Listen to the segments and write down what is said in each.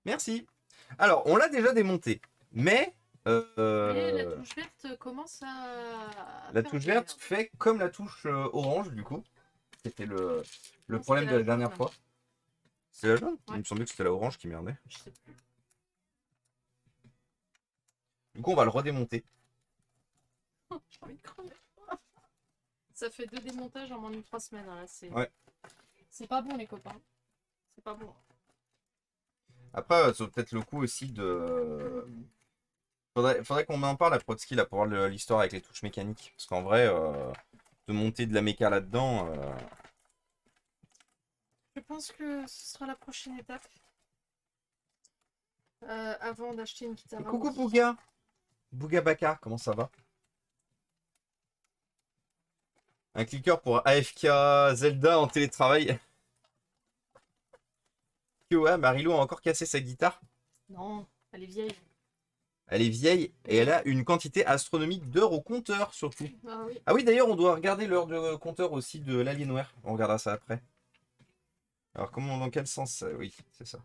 Merci. Alors, on l'a déjà démonté, mais Mais la touche verte commence à la faire un touche peu verte merde. fait comme la touche orange, du coup. C'était le Non, c'était problème de la la dernière jaune. fois. C'est la jaune? Il Ouais, me semblait que c'était la orange qui merdait. je sais plus. Du coup, on va le redémonter. J'ai envie de crever. Ça fait 2 démontages en moins de 3 semaines, hein, là. Ouais. C'est pas bon, les copains. C'est pas bon. Après, ça vaut peut-être le coup aussi de. Faudrait qu'on en parle à Protsky là pour voir l'histoire avec les touches mécaniques. Parce qu'en vrai, de monter de la méca là-dedans. Je pense que ce sera la prochaine étape. Avant d'acheter une guitare à Coucou Woody. Bouga! Bouga Bakar, comment ça va? Un clicker pour AFK Zelda en télétravail. Que ouais, Marilou a encore cassé sa guitare. Non, elle est vieille. Elle est vieille et elle a une quantité astronomique d'heures au compteur surtout. Ah oui. Ah oui, d'ailleurs, on doit regarder l'heure de compteur aussi de l'Alienware. On regardera ça après. Alors, comment, dans quel sens oui, c'est ça.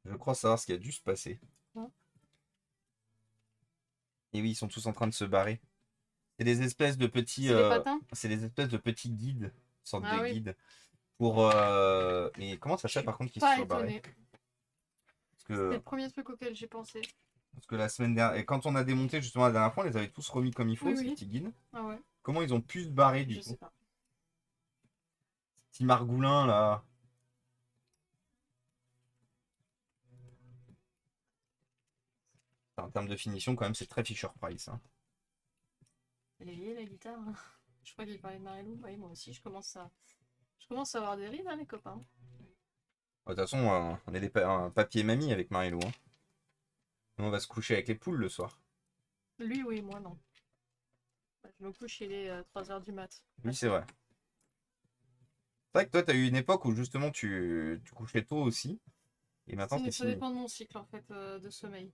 Je crois savoir ce qui a dû se passer. Hein. Et oui, ils sont tous en train de se barrer. C'est des espèces de petits, C'est les patins? c'est des espèces de petits guides, une sorte de Ah oui. guide pour. Mais comment ça Je fait suis par contre qu'ils se pas soient barrés? étonnée. Parce C'était que, le premier truc auquel j'ai pensé. parce que la semaine dernière, et quand on a démonté justement la dernière fois, on les avait tous remis comme il faut Oui, ces oui. petits guides. Ah ouais. Comment ils ont pu se barrer du Je coup? sais pas. Petit margoulin là. En termes de finition, quand même, c'est très Fisher Price, hein. Elle est vieille, la guitare, hein. Je crois qu'il parlait de Marilou. Oui, moi aussi, je commence à avoir des rides, hein, les copains. De toute façon, on est un papier mamie avec Marilou, hein. Nous, on va se coucher avec les poules le soir. Lui, oui, moi, non. Bah, je me couche, il est 3 h du mat. Oui, c'est Facile. vrai. C'est vrai que toi, t'as eu une époque où justement tu couchais tôt aussi, et maintenant t'es Ça fini. dépend de mon cycle, en fait, de sommeil.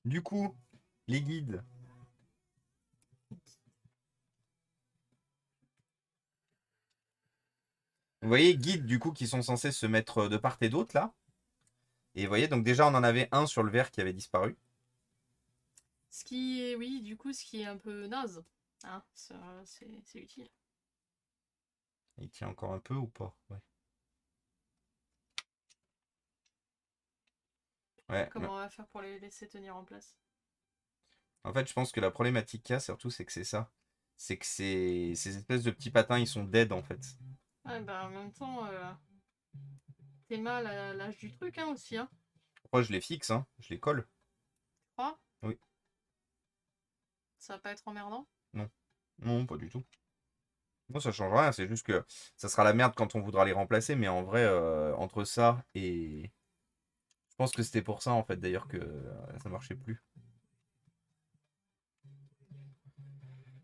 Du coup, les guides. Vous voyez, guides du coup qui sont censés se mettre de part et d'autre là. Et vous voyez, donc déjà on en avait un sur le verre qui avait disparu. Ce qui est, oui, du coup, ce qui est un peu naze. Hein, c'est utile. Il tient encore un peu ou pas? Ouais. Ouais. Comment on va faire pour les laisser tenir en place? En fait, je pense que la problématique qu'il y a surtout, c'est que c'est ça. C'est que ces espèces de petits patins, ils sont dead en fait. Ah, bah, en même temps, t'es mal à l'âge du truc, hein, aussi, hein. Moi, je les fixe, hein. Je les colle. Tu crois? Oui. Ça va pas être emmerdant? Non. Non, pas du tout. Non, ça change rien. C'est juste que ça sera la merde quand on voudra les remplacer. Mais en vrai, entre ça et. Je pense que c'était pour ça en fait d'ailleurs que ça marchait plus.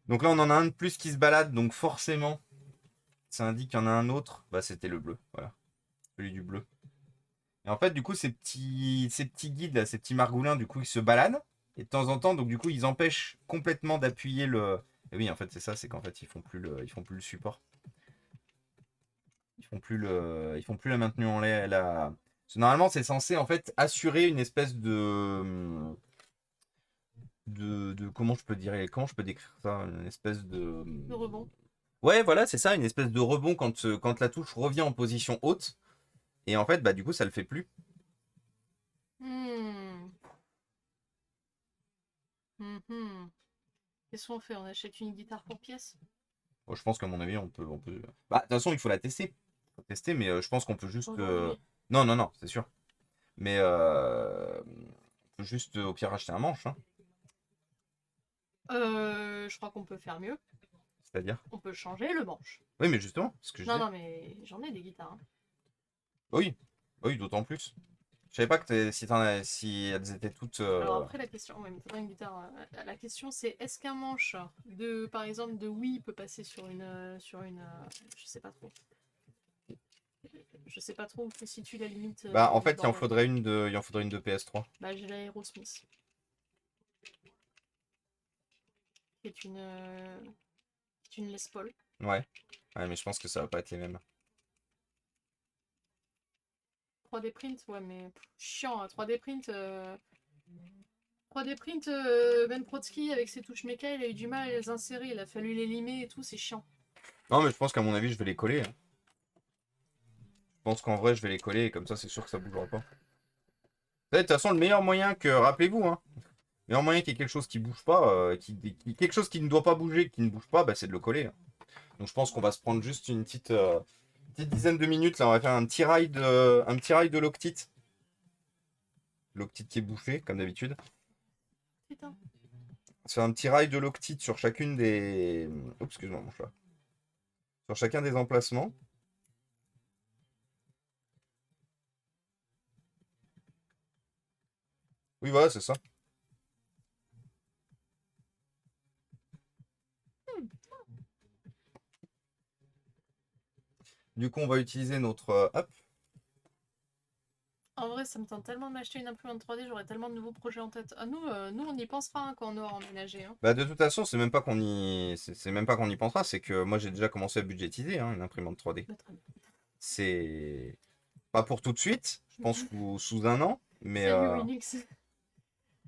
Donc là, on en a un de plus qui se balade. Donc forcément, ça indique qu'il y en a un autre. Bah, c'était le bleu. Voilà. Celui du bleu. Et en fait, du coup, ces petits guides, là, ces petits margoulins, du coup, ils se baladent. Et de temps en temps, donc du coup, ils empêchent complètement d'appuyer le. Et oui, en fait, c'est ça, c'est qu'en fait, ils font plus le support. Ils font plus la maintenue en lait. Parce que normalement, c'est censé en fait assurer une espèce comment je peux décrire ça, une espèce de. Le rebond. Ouais, voilà, c'est ça, une espèce de rebond quand la touche revient en position haute. Et en fait, bah du coup, ça le fait plus. Hmm. Mhm. Qu'est-ce qu'on fait? On achète une guitare pour pièce? Bon, je pense qu'à mon avis, on peut. Bah, de toute façon, il faut la tester. Faut tester, mais je pense qu'on peut juste. Aujourd'hui? Non, non, non, c'est sûr. Mais on peut juste, au pire, acheter un manche, hein. Je crois qu'on peut faire mieux. C'est-à-dire. On peut changer le manche. Oui, mais justement, c'est ce que je Non, disais. non, mais j'en ai des guitares, hein. Oui, oui, d'autant plus. Je savais pas si elles étaient toutes. Alors après, la question, ouais, mais faudrait une guitare. La question, c'est est-ce qu'un manche par exemple, de Wii peut passer je sais pas trop. Je sais pas trop où se situe la limite Bah, en du fait, il en bordel. faudrait une de PS3. Bah, j'ai l'Aerosmith. qui est une Les Paul. Ouais. Ouais, mais je pense que ça va pas être les mêmes. 3D print, ouais, mais chiant, hein. 3D print. 3D print, Ben Protsky avec ses touches méca, il a eu du mal à les insérer, il a fallu les limer et tout, c'est chiant. Non, mais je pense qu'à mon avis, je vais les coller, hein. Je pense qu'en vrai, je vais les coller et comme ça, c'est sûr que ça bougera pas. De toute façon, le meilleur moyen que, rappelez-vous, hein, le meilleur moyen qu'il y ait quelque chose qui bouge pas, quelque chose qui ne doit pas bouger, qui ne bouge pas, bah, c'est de le coller, hein. Donc je pense qu'on va se prendre juste une petite dizaine de minutes. Là, on va faire un petit rail de Loctite. Loctite qui est bouffé, comme d'habitude. Putain. On va faire un petit rail de Loctite sur chacune des. Oups, excuse-moi, mon chat. Sur chacun des emplacements. Oui, voilà, c'est ça. Du coup, on va utiliser notre hop. En vrai, ça me tente tellement de m'acheter une imprimante 3D, j'aurais tellement de nouveaux projets en tête. Ah, nous on n'y pensera hein, quand on aura emménagé. Hein. Bah, de toute façon, c'est même pas qu'on y pensera, c'est que moi j'ai déjà commencé à budgétiser hein, une imprimante 3D. Bah, très bien. C'est pas pour tout de suite, je pense sous un an, mais Salut Winux.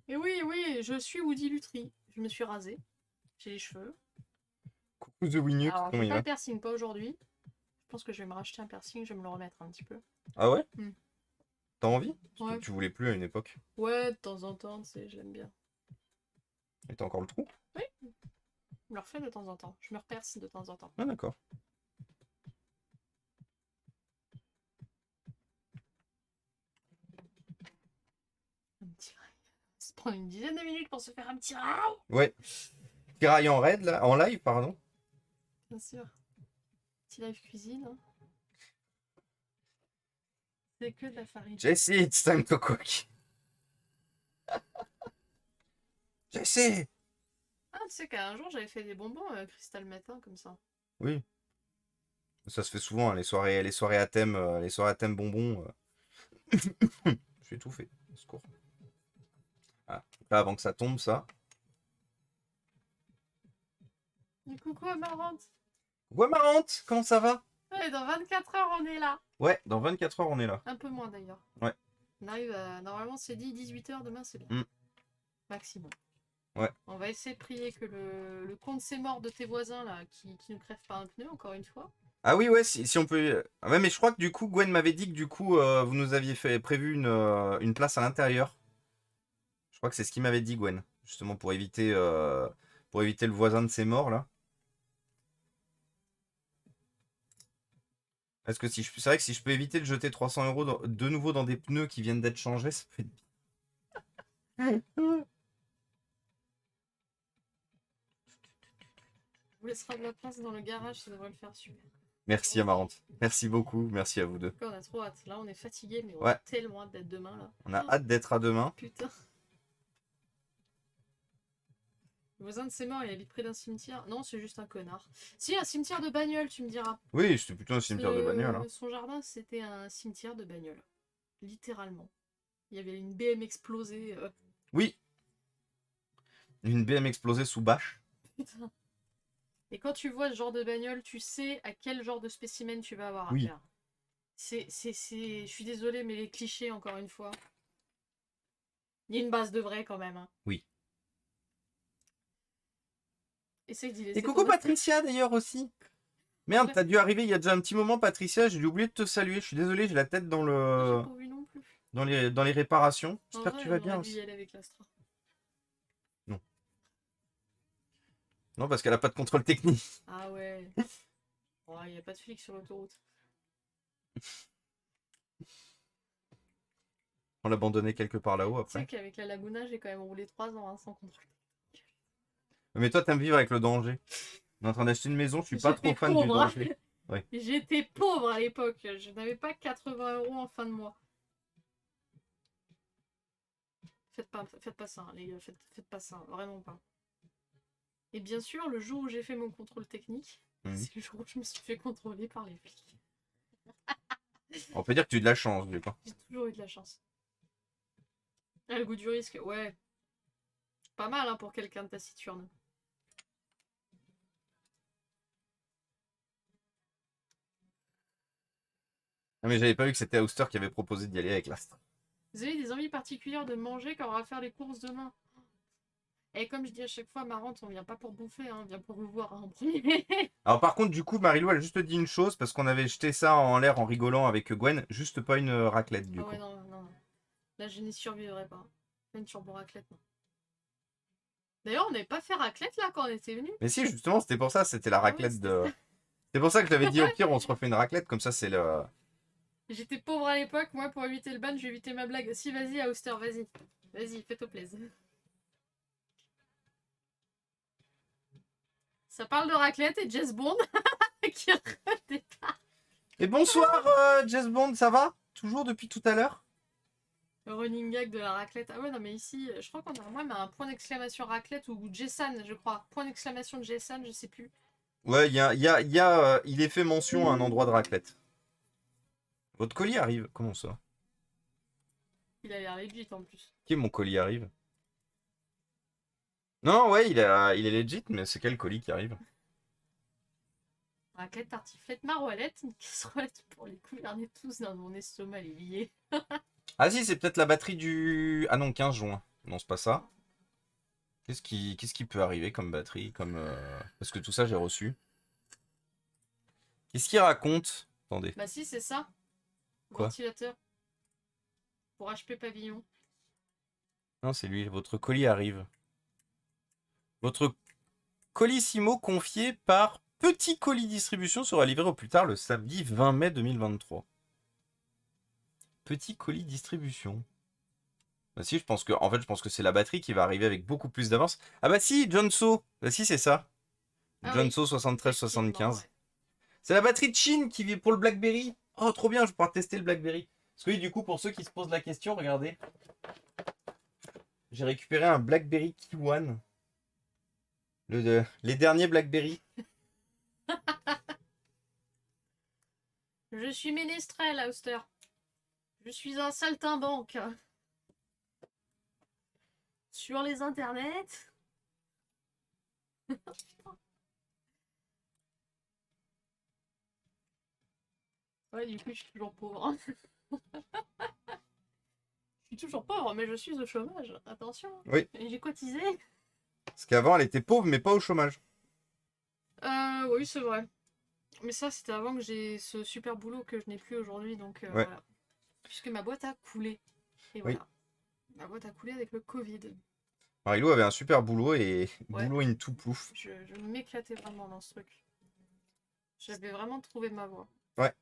Et oui, oui, je suis Woody Lutry. Je me suis rasé. J'ai les cheveux. coucou The Winux, Alors, comment j'ai il pas va? le piercing, pas aujourd'hui. Je pense que je vais me racheter un piercing, je vais me le remettre un petit peu. Ah ouais? Hmm. T'as envie? Parce que Ouais. tu voulais plus à une époque. Ouais, de temps en temps, tu sais, je l'aime bien. Et t'as encore le trou? Oui, je me le refais de temps en temps. Je me reperce de temps en temps. Ah d'accord. Un petit rail. Ça se prend une dizaine de minutes pour se faire un petit rail. Ouais. Tiraille en raid là, en live, pardon. Bien sûr. Petit live cuisine. Hein. C'est que de la farine. Jesse, it's time to cook. Jesse! Ah, tu sais qu'un jour j'avais fait des bonbons cristal matin comme ça. Oui. Ça se fait souvent, hein, les soirées à thème bonbons. Je suis étouffé. Au secours. Voilà. Là, avant que ça tombe, ça. Du coucou Amarante. Ouais, marrante, comment ça va? Ouais, dans 24 heures on est là. Ouais, dans 24 heures, on est là. Un peu moins d'ailleurs. Ouais. On arrive à... Normalement c'est dit 18 heures demain c'est bien. Mm. Maximum. Ouais. On va essayer de prier que le compte c'est mort de tes voisins là qui ne crève pas un pneu encore une fois. Ah oui, ouais, si on peut. Ah ouais, mais je crois que du coup, Gwen m'avait dit que du coup, vous nous aviez prévu une place à l'intérieur. Je crois que c'est ce qu'il m'avait dit, Gwen. Justement pour éviter le voisin de ses morts, là. Parce que si c'est vrai que si je peux éviter de jeter 300 euros de nouveau dans des pneus qui viennent d'être changés, ça peut être bien. On vous laissera de la place dans le garage, ça devrait le faire super. Merci, Amarante. Merci beaucoup. Merci à vous deux. On a trop hâte. Là on est fatigué mais on Ouais. a tellement hâte d'être demain là. On a hâte d'être à demain. Putain. Le voisin de ses morts, il habite près d'un cimetière. Non, c'est juste un connard. Si, un cimetière de bagnole, tu me diras. Oui, c'était plutôt un cimetière de bagnole, hein. Son jardin, c'était un cimetière de bagnole. Littéralement. Il y avait une BM explosée. Oui. Une BM explosée sous bâche. Putain. Et quand tu vois ce genre de bagnole, tu sais à quel genre de spécimen tu vas avoir Oui. affaire. Je suis désolée, mais les clichés, encore une fois. Il y a une base de vrai quand même. Hein. Oui. Essaye d'y laisser. Et coucou Patricia d'ailleurs aussi. Merde, t'as dû arriver il y a déjà un petit moment, Patricia. J'ai oublié de te saluer. Je suis désolé, j'ai la tête dans le. J'ai pas vu non plus. Dans les réparations. En J'espère que vrai, tu vas on bien aurait dû aussi. y aller avec l'Astra. Non. Non, parce qu'elle a pas de contrôle technique. Ah ouais. Oh, il n'y a pas de flic sur l'autoroute. On l'abandonnait quelque part là-haut Tu sais après. qu'avec la Laguna, j'ai quand même roulé 3 ans hein, sans contrôle. Mais toi, t'aimes vivre avec le danger. On est en train d'acheter une maison, je suis pas trop J'étais fan du pauvre, hein. danger. Ouais. J'étais pauvre à l'époque. Je n'avais pas 80 euros en fin de mois. Faites pas ça, hein, les gars. Faites pas ça, vraiment pas. Et bien sûr, le jour où j'ai fait mon contrôle technique, c'est le jour où je me suis fait contrôler par les flics. On peut dire que tu as eu de la chance, du coup. J'ai toujours eu de la chance. Ah, le goût du risque, ouais. Pas mal hein, pour quelqu'un de taciturne. Ah, mais j'avais pas vu que c'était Auster qui avait proposé d'y aller avec l'Astre. Vous avez des envies particulières de manger quand on va faire les courses demain? Et comme je dis à chaque fois, Marrante, on vient pas pour bouffer, hein, on vient pour vous voir hein, en premier. Alors par contre, du coup, Marilou, elle a juste dit une chose, parce qu'on avait jeté ça en l'air en rigolant avec Gwen, juste pas une raclette du Ah coup. ouais, non, non, non. Là, je n'y survivrai pas. Pas une turbo raclette, non. D'ailleurs, on n'avait pas fait raclette là quand on était venu. Mais si, justement, c'était pour ça, c'était la Ah oui, raclette c'était de... ça. C'est pour ça que je t'avais dit, au pire, on se refait une raclette, comme ça c'est le... J'étais pauvre à l'époque, moi pour éviter le ban, je vais éviter ma blague. Si, vas-y, Auster, vas-y. Vas-y, fais-toi plaisir. Ça parle de raclette et Jess Bond qui redémarre. Et bonsoir, Jess Bond, ça va? Toujours depuis tout à l'heure? Le running gag de la raclette. Ah ouais, non, mais ici, je crois qu'on a même un point d'exclamation raclette ou Jessan, je crois. Point d'exclamation de Jessan, je sais plus. Ouais, il est fait mention à un endroit de raclette. Votre colis arrive, comment ça? Il a l'air legit en plus. Qui est mon colis arrive? Non, ouais, il est legit, mais c'est quel colis qui arrive? Raclette, tartiflette, maroilette, une casserolette pour les gouverner tous dans mon estomac, les liés. Ah si, c'est peut-être la batterie du... Ah non, 15 juin. Non, c'est pas ça. Qu'est-ce qui peut arriver comme batterie, comme... Parce que tout ça, j'ai reçu. Qu'est-ce qu'il raconte? Attendez. Bah si, c'est ça. Quoi? Ventilateur. Pour HP Pavillon. Non, c'est lui. Votre colis arrive. Votre colissimo confié par Petit Colis Distribution sera livré au plus tard le samedi 20 mai 2023. Petit Colis Distribution. Bah si, je pense que c'est la batterie qui va arriver avec beaucoup plus d'avance. Ah bah si, Jonso. Bah si, c'est ça. Ah oui, Jonso effectivement, 7375. ouais. C'est la batterie de Chine qui vit pour le BlackBerry. Oh, trop bien, je vais pouvoir tester le BlackBerry. Parce que oui, du coup, pour ceux qui se posent la question, regardez. J'ai récupéré un BlackBerry Q1. Les derniers BlackBerry. Je suis ménestrel, Auster. Je suis un saltimbanque. Sur les internets. Ouais, du coup, je suis toujours pauvre. Je suis toujours pauvre, mais je suis au chômage. Attention. Oui. J'ai cotisé. Parce qu'avant, elle était pauvre, mais pas au chômage. Oui, c'est vrai. Mais ça, c'était avant que j'ai ce super boulot que je n'ai plus aujourd'hui, donc Ouais. voilà. Puisque ma boîte a coulé. Et Oui. voilà. Ma boîte a coulé avec le Covid. Marilou avait un super boulot et Ouais. boulot in tout plouf. Je m'éclatais vraiment dans ce truc. J'avais vraiment trouvé ma voie. Ouais.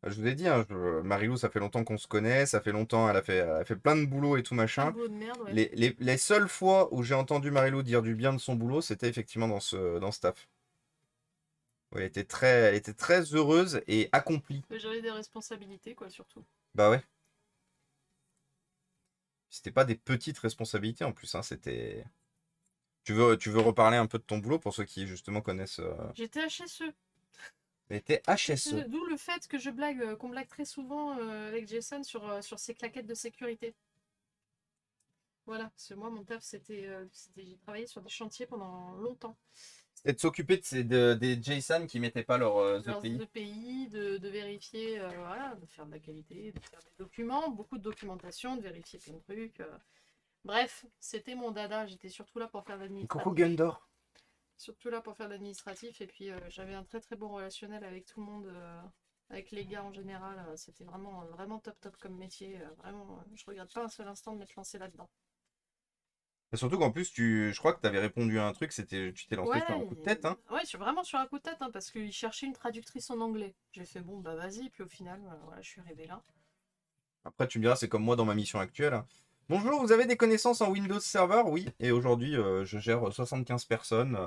Je vous ai dit, hein, Marilou, ça fait longtemps qu'on se connaît, ça fait longtemps, elle a fait plein de boulot et tout Un machin. boulot de merde, ouais. Les seules fois où j'ai entendu Marilou dire du bien de son boulot, c'était effectivement dans ce taf. Où elle était très heureuse et accomplie. Mais j'avais des responsabilités, quoi, surtout. Bah ouais. C'était pas des petites responsabilités en plus, hein, c'était. Tu veux reparler un peu de ton boulot pour ceux qui justement connaissent. J'étais HSE. T'étais HSE. D'où le fait que je blague, qu'on blague très souvent avec Jason sur ses claquettes de sécurité. Voilà, parce que moi, mon taf, j'ai travaillé sur des chantiers pendant longtemps. C'était de s'occuper des JSON qui mettaient pas leur Leurs EPI. EPI, de vérifier, voilà, de faire de la qualité, de faire des documents, beaucoup de documentation, de vérifier plein de trucs. Bref, c'était mon dada, j'étais surtout là pour faire Coucou l'administratif. Gundor. Surtout là pour faire l'administratif, et puis j'avais un très très bon relationnel avec tout le monde, avec les gars en général. C'était vraiment, vraiment top top comme métier. Vraiment, je regrette pas un seul instant de m'être lancé là-dedans. Et surtout qu'en plus, je crois que tu avais répondu à un truc, tu t'es lancé Ouais, sur un coup de tête, hein. ouais, vraiment sur un coup de tête, hein, parce qu'il cherchait une traductrice en anglais. J'ai fait bon, bah vas-y, puis au final, voilà, je suis arrivée là. Après, tu me diras, c'est comme moi dans ma mission actuelle, hein. Bonjour, vous avez des connaissances en Windows Server? Oui. Et aujourd'hui, je gère 75 personnes.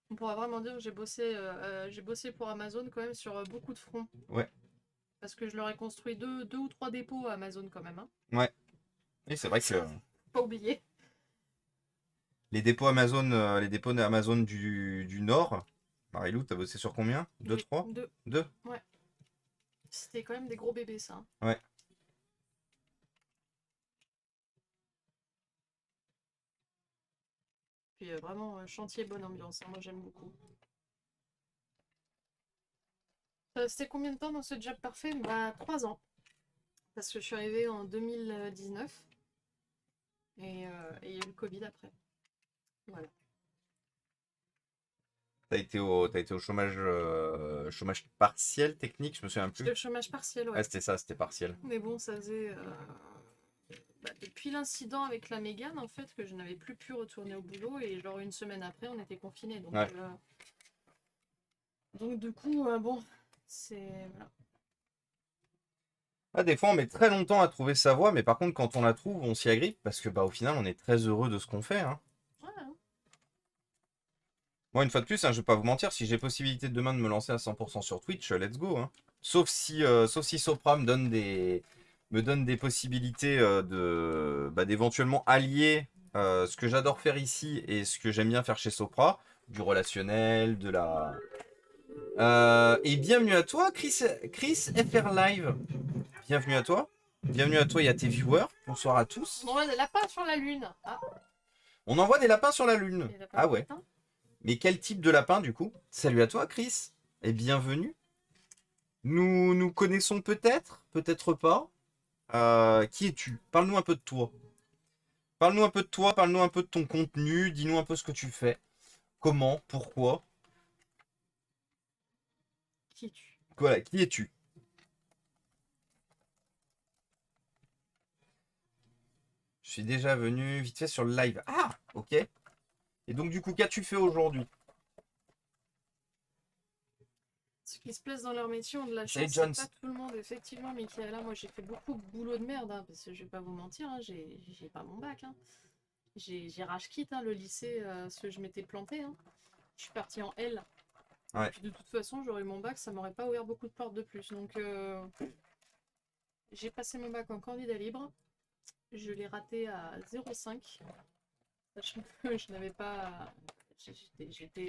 On pourra vraiment dire que j'ai bossé pour Amazon quand même sur beaucoup de fronts. Ouais. Parce que je leur ai construit deux ou trois dépôts à Amazon quand même. Hein. Ouais. Et c'est vrai que Pas oublier. les dépôts Amazon du Nord, Marilou, t'as bossé sur combien? Deux, Oui, trois? deux. Deux? Ouais. C'était quand même des gros bébés ça. Hein. Ouais. puis vraiment chantier, bonne ambiance, hein, moi j'aime beaucoup. C'était combien de temps dans ce job parfait? Bah 3 ans. Parce que je suis arrivée en 2019 et il y a eu le Covid après. Voilà. T'as été au chômage partiel technique, je me souviens C'était plus. le chômage partiel, ouais. Ouais, c'était ça, c'était partiel. Mais bon, ça faisait depuis l'incident avec la Mégane, en fait, que je n'avais plus pu retourner au boulot et genre une semaine après, on était confinés. Ouais. Donc du coup, bon, c'est... Voilà. Ah, des fois, on met très longtemps à trouver sa voie, mais par contre, quand on la trouve, on s'y agrippe parce que bah au final, on est très heureux de ce qu'on fait, hein. Ouais, hein. Moi, une fois de plus, hein, je vais pas vous mentir, si j'ai possibilité demain de me lancer à 100% sur Twitch, let's go, hein. Sauf si Sopra me donne des possibilités d'éventuellement allier ce que j'adore faire ici et ce que j'aime bien faire chez Sopra, du relationnel, de la... et bienvenue à toi, Chris FR Live. Bienvenue à toi. Bienvenue à toi et à tes viewers. Bonsoir à tous. On envoie des lapins sur la lune. Ah, On envoie des lapins sur la lune. des lapins Ah ouais. pétins. Mais quel type de lapin du coup? Salut à toi, Chris. Et bienvenue. Nous nous connaissons peut-être, peut-être pas. Qui es-tu? Parle-nous un peu de toi. Parle-nous un peu de toi, parle-nous un peu de ton contenu, dis-nous un peu ce que tu fais. Comment, pourquoi? Qui es-tu? Voilà, qui es-tu? Je suis déjà venu vite fait sur le live. Ah, ok. Et donc du coup, qu'as-tu fait aujourd'hui? Ceux qui se plaisent dans leur métier ont de la Salut chance, Jones. c'est pas tout le monde, effectivement, Michaela. Moi, j'ai fait beaucoup de boulot de merde, hein, parce que je vais pas vous mentir, hein, j'ai pas mon bac. Hein. J'ai rage quitte le lycée, parce que je m'étais plantée. Hein. Je suis partie en L. Ouais. Puis de toute façon, j'aurais eu mon bac, ça m'aurait pas ouvert beaucoup de portes de plus. Donc, j'ai passé mon bac en candidat libre. Je l'ai raté à 0,5. Sachant que je n'avais pas. J'étais